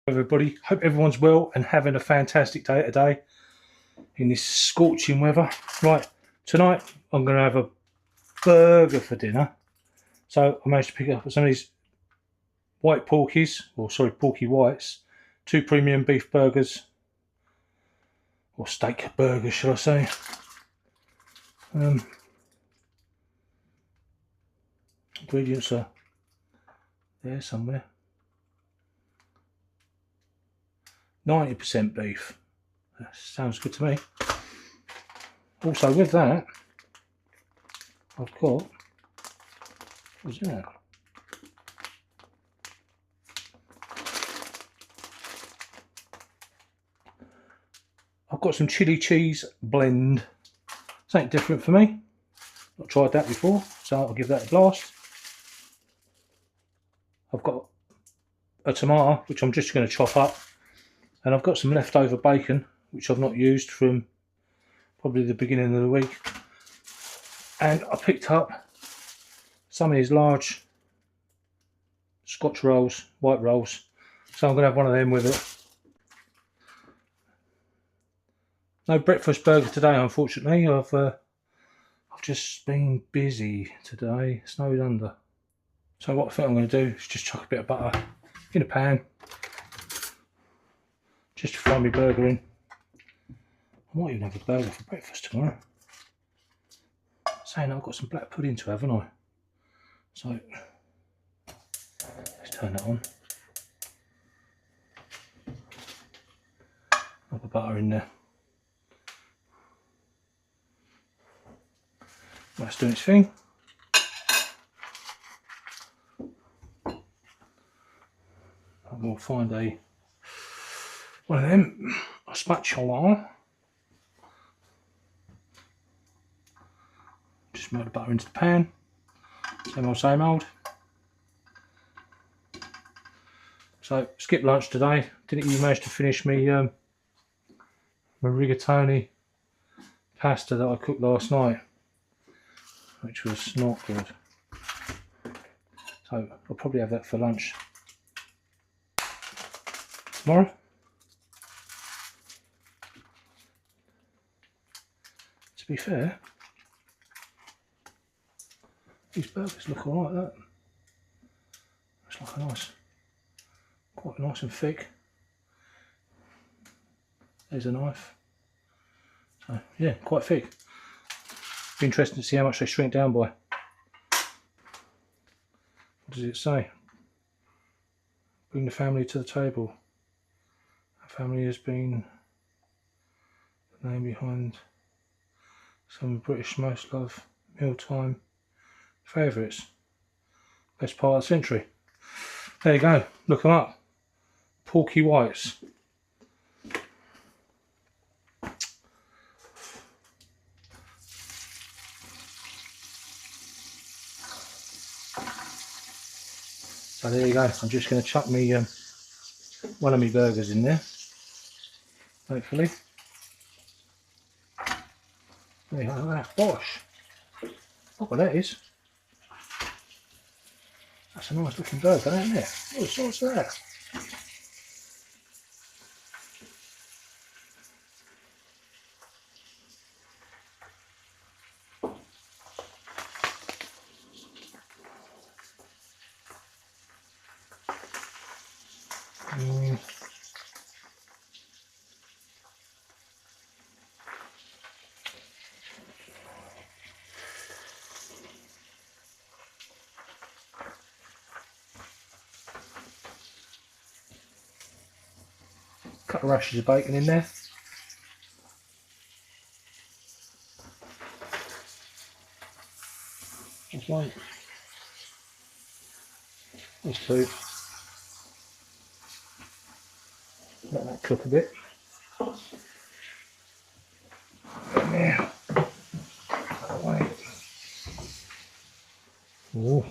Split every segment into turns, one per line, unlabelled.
Everybody, hope everyone's well and having a fantastic day today in this scorching weather. Right, tonight I'm going to have a burger for dinner. So I managed to pick up some of these white porkies, or sorry, porky whites, 2 premium beef burgers, or steak burgers should I say. Ingredients are there somewhere. 90% beef. That sounds good to me. Also with that, I've got, what's that? I've got some chili cheese blend. Something different for me. Not tried that before, so I'll give that a blast. I've got a tomato, which I'm just going to chop up. And I've got some leftover bacon, which I've not used from probably the beginning of the week. And I picked up some of these large Scotch rolls, white rolls. So I'm going to have one of them with it. No breakfast burger today, unfortunately. I've just been busy today, snowed under. So what I think I'm going to do is just chuck a bit of butter in a pan. Just to fry my burger in. I might even have a burger for breakfast tomorrow. Saying I've got some black pudding to have, haven't I? So let's turn that on. Put the butter in there. That's doing its thing. And we'll find one of them, a spatula. Just melt the butter into the pan. Same old. So, skip lunch today. Didn't even manage to finish my rigatoni pasta that I cooked last night, which was not good. So, I'll probably have that for lunch tomorrow. To be fair, these burgers look alright. That it's like a nice, quite nice and thick. There's a knife. So yeah, quite thick. Be interesting to see how much they shrink down by. What does it say? Bring the family to the table. Our family has been the name behind some British most loved mealtime favourites. Best part of the century. There you go. Look them up. Porky whites. So there you go. I'm just going to chuck me one of my burgers in there. Hopefully. There you go. Look at that. Bosh. Look what that is. That's a nice looking burger, isn't it? What's that? Couple of rashers of bacon in there. That's right. There's 2. Let that cook a bit. There. That way. Ooh.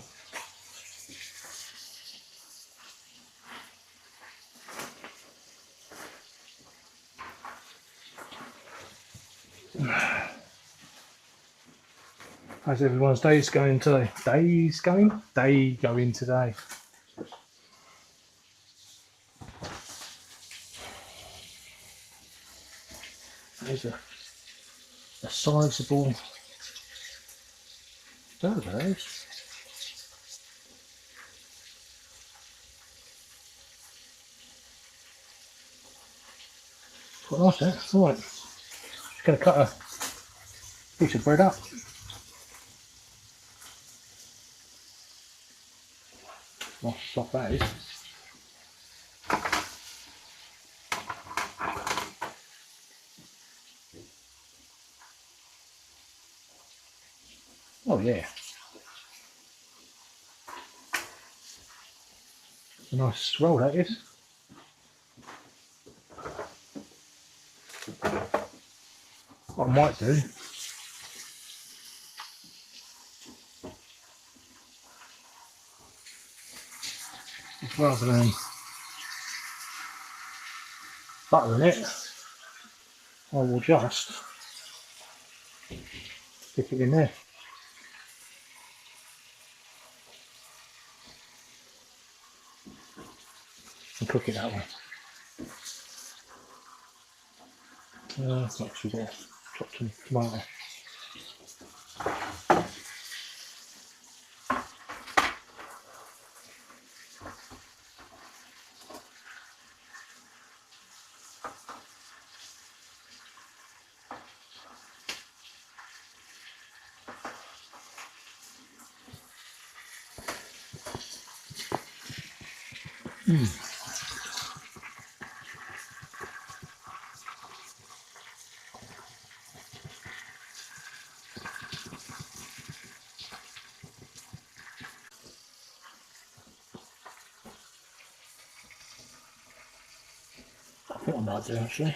How's everyone's days going today? Day going today. There's a sizable bird of those. Quite nice that. Right, just going to cut a piece of bread up. Nice soft that is. Oh yeah. A nice roll that is. What I might do, rather than buttering it, I will just stick it in there and cook it that way. Next we've got to chop some tomato. I think I might do actually.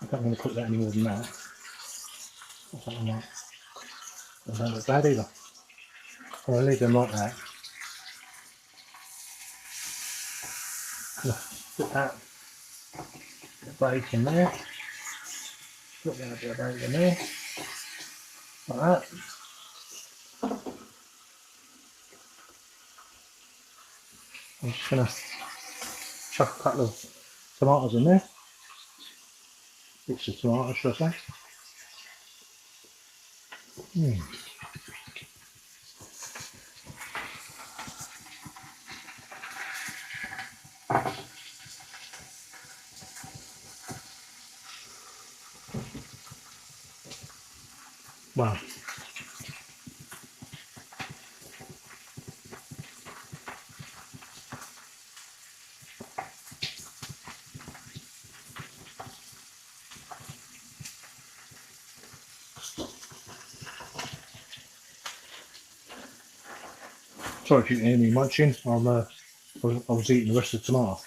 I don't want to cook that any more than that. I think I might. That don't look bad either. I'll leave them like that. Put that bacon there. Put that bit of bacon there. Like that. I'm just going to chuck a couple of tomatoes in there. Bits of tomatoes, should I say. Wow. Sorry if you can hear me munching. I was eating the rest of the tomato.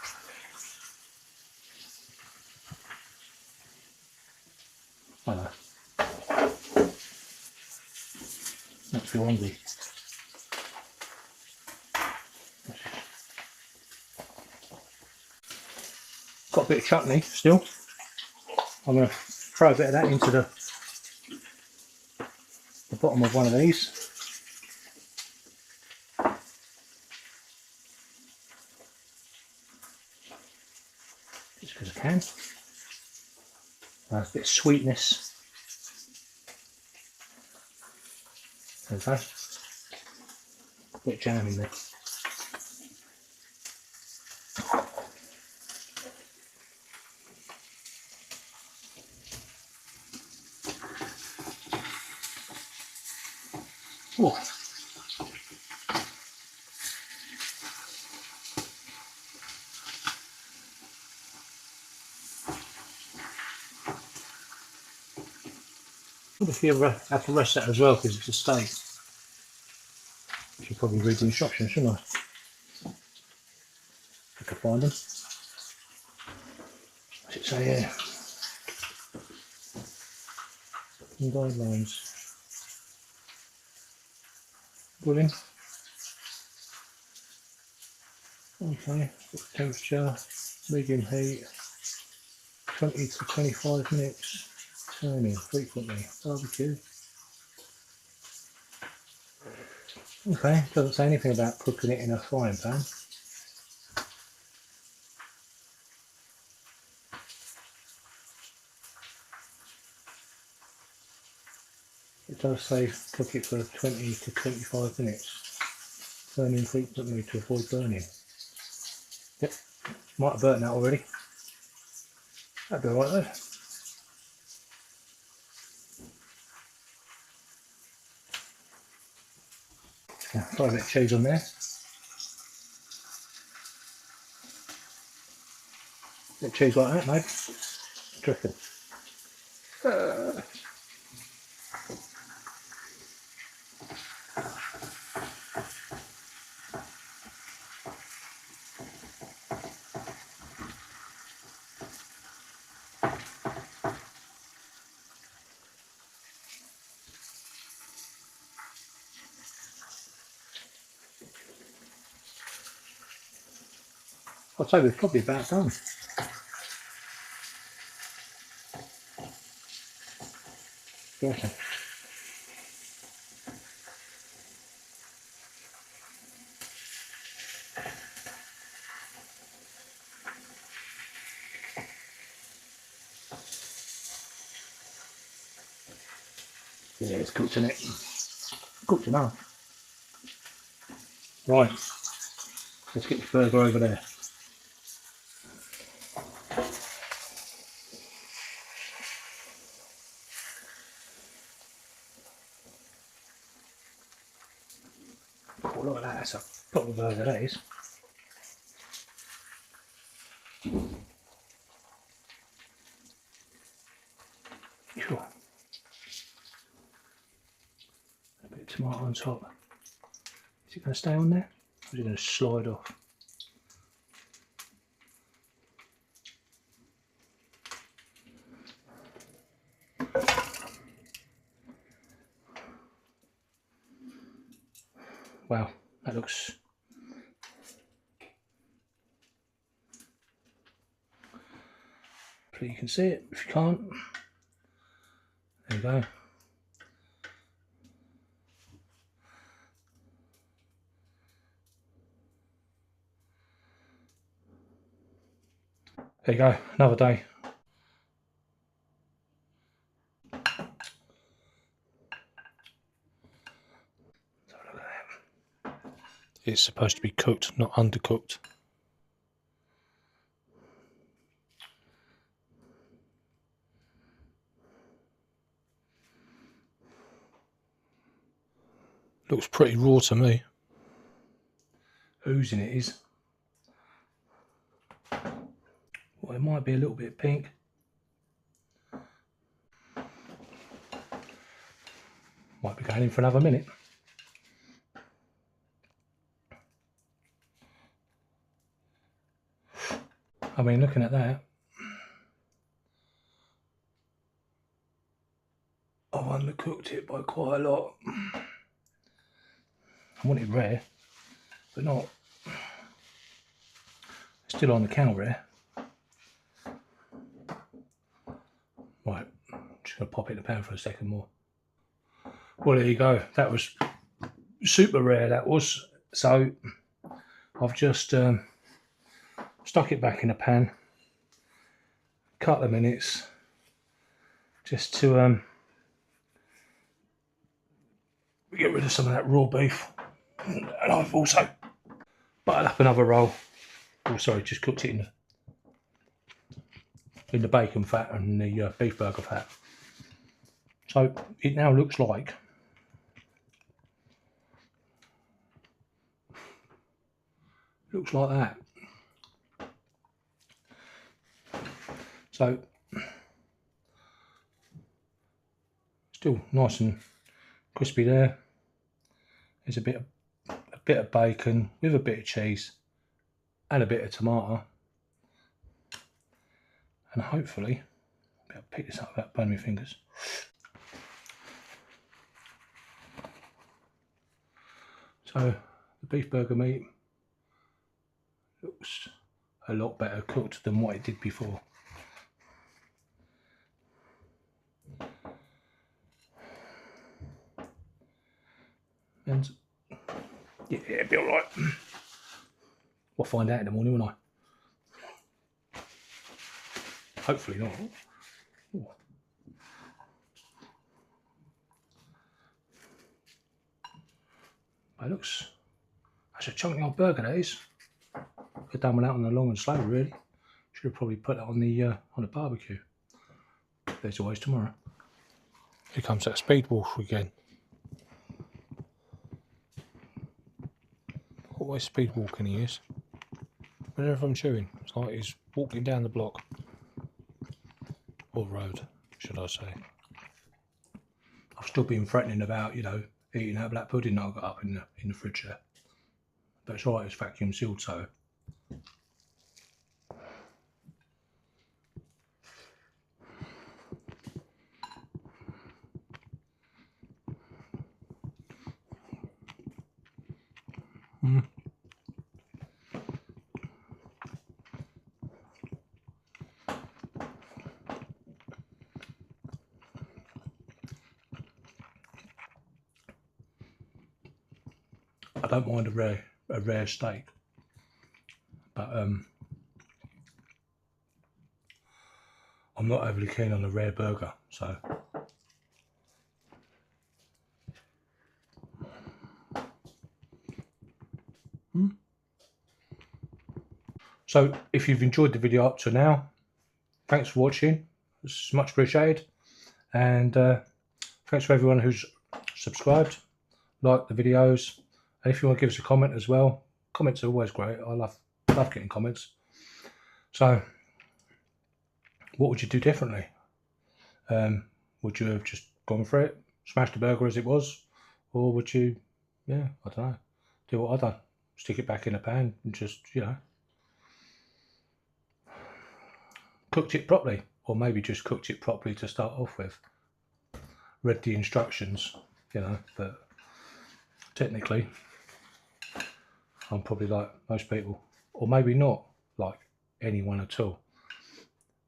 I know. Not feel hungry. Got a bit of chutney still. I'm going to throw a bit of that into the bottom of one of these. Just because I can. A bit of sweetness. There we go. A bit of jam in there. Oh. If you have to rest that as well because it's a steak. I should probably read the instructions, shouldn't I? If I can find them. What's it say here? Guidelines. Grilling. Okay, temperature, medium heat, 20 to 25 minutes, turning frequently, barbecue. Okay, doesn't say anything about cooking it in a frying pan. does say cook it for 20 to 25 minutes. Turning frequently to avoid burning. Yep, might have burnt that already. That'd be alright though. Yeah, throw a bit of cheese on there. A bit of cheese like that, mate. What do you reckon? I'd say we're probably about done. What do you reckon? Yeah, it's cooked, isn't it? Cooked enough. Right, let's get the burger over there. Oh, look at that, that's a proper burger, that is. Sure. A bit of tomato on top. Is it going to stay on there? Or is it going to slide off? Wow, that looks... Hopefully you can see it. If you can't, there you go. There you go, another day. It's supposed to be cooked, not undercooked. Looks pretty raw to me. Oozing it is. Well, it might be a little bit pink. Might be going in for another minute. I mean, looking at that, I've undercooked it by quite a lot. I want it rare, but not. Still on the cow rare. Right, just gonna pop it in the pan for a second more. Well, there you go. That was super rare, that was. So I've just stuck it back in the pan. A couple of minutes just to get rid of some of that raw beef. And I've also buttered up another roll. Oh, sorry, just cooked it in the bacon fat and the beef burger fat. So it now looks like that. So still nice and crispy there. There's a bit of bacon with a bit of cheese and a bit of tomato, and hopefully I'll be able to pick this up without burning my fingers. So the beef burger meat looks a lot better cooked than what it did before. And yeah, it'll be alright. We'll find out in the morning, won't I? Hopefully not. Ooh. It looks, that's a chunky old burger, that is. Could have done one out on the long and slow, really. Should have probably put that on the barbecue. There's always tomorrow. Here comes that speed walk again. Always speed walking he is. Whenever I'm chewing, it's like he's walking down the block. Or road, should I say. I've still been threatening about, you know, eating that black pudding that I got up in the fridge there. But it's alright, it's vacuum sealed, so. I don't mind a rare steak, but I'm not overly keen on a rare burger, so. So if you've enjoyed the video up to now, thanks for watching. It's much appreciated, and thanks for everyone who's subscribed, liked the videos. And if you want to give us a comment as well, comments are always great. I love getting comments. So, what would you do differently? Would you have just gone for it, smashed the burger as it was, or would you, yeah, I don't know, do what I've done, stick it back in a pan and just, you know, cooked it properly, or maybe just cooked it properly to start off with. Read the instructions, you know, but technically I'm probably like most people, or maybe not like anyone at all.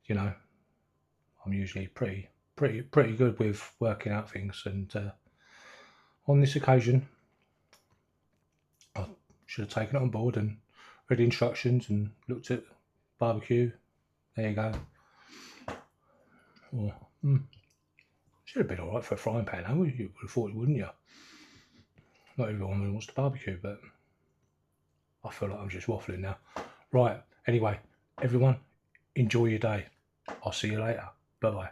You know, I'm usually pretty good with working out things, and on this occasion I should have taken it on board and read the instructions and looked at barbecue. There you go. Oh, should have been alright for a frying pan, though. You would have thought, wouldn't you? Not everyone wants to barbecue, but I feel like I'm just waffling now. Right, anyway, everyone, enjoy your day. I'll see you later. Bye-bye.